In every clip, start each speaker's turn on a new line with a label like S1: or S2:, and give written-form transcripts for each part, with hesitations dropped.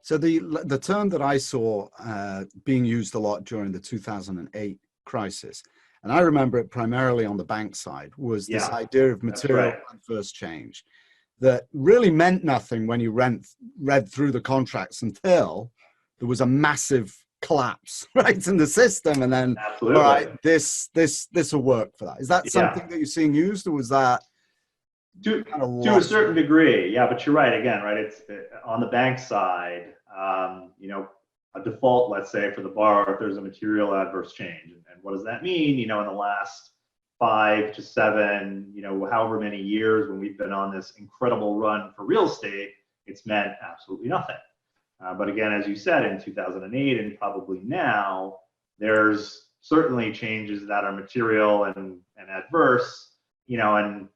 S1: So the term that I saw being used a lot during the 2008 crisis, and I remember it primarily on the bank side, was this idea of material adverse change that really meant nothing when you read through the contracts until there was a massive collapse right in the system, and then all right, this will work for that. Is that something that you're seeing used, or was that
S2: to a certain degree? Yeah, but you're right again, right? It's on the bank side, you know, a default, let's say, for the borrower if there's a material adverse change. And what does that mean? You know, in the last 5 to 7, you know, however many years when we've been on this incredible run for real estate, it's meant absolutely nothing. But again, as you said, in 2008 and probably now, there's certainly changes that are material and adverse, you know, and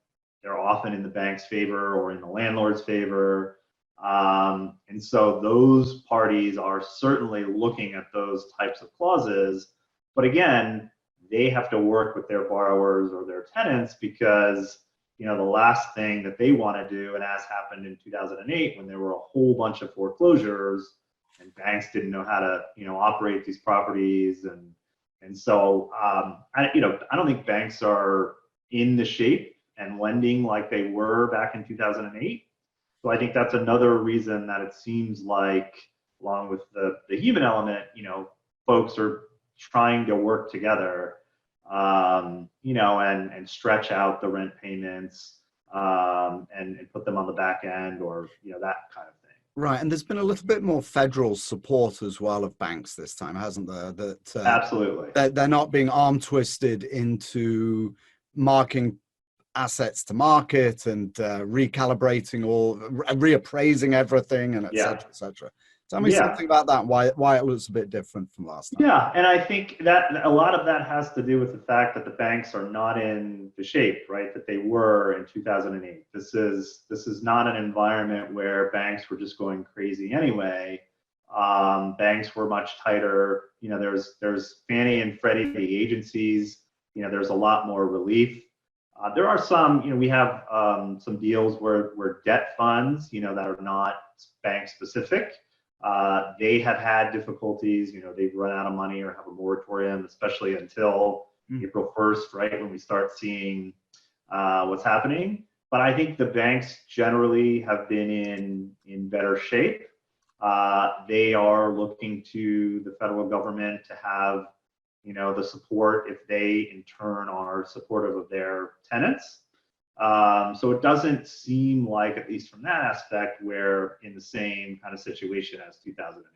S2: they're often in the bank's favor or in the landlord's favor. And so those parties are certainly looking at those types of clauses. But again, they have to work with their borrowers or their tenants because, you know, the last thing that they want to do, and as happened in 2008 when there were a whole bunch of foreclosures and banks didn't know how to, you know, operate these properties. And so, I don't think banks are in the shape and lending like they were back in 2008. So I think that's another reason that it seems like, along with the human element, you know, folks are trying to work together, you know, and stretch out the rent payments and put them on the back end, or, you know, that kind of thing.
S1: Right, and there's been a little bit more federal support as well of banks this time, hasn't there? That
S2: absolutely,
S1: they're not being arm twisted into marking assets to market and recalibrating or reappraising everything, and et cetera, et cetera. Tell me something about that, why it looks a bit different from last time.
S2: Yeah, and I think that a lot of that has to do with the fact that the banks are not in the shape, right, that they were in 2008. This is not an environment where banks were just going crazy anyway. Banks were much tighter. You know, there's Fannie and Freddie, the agencies. You know, there's a lot more relief. There are some, you know, we have some deals where debt funds, you know, that are not bank specific. They have had difficulties, you know, they've run out of money or have a moratorium, especially until April 1st, right, when we start seeing what's happening. But I think the banks generally have been in better shape. They are looking to the federal government to have, you know, the support if they in turn are supportive of their tenants. So it doesn't seem like, at least from that aspect, we're in the same kind of situation as 2008.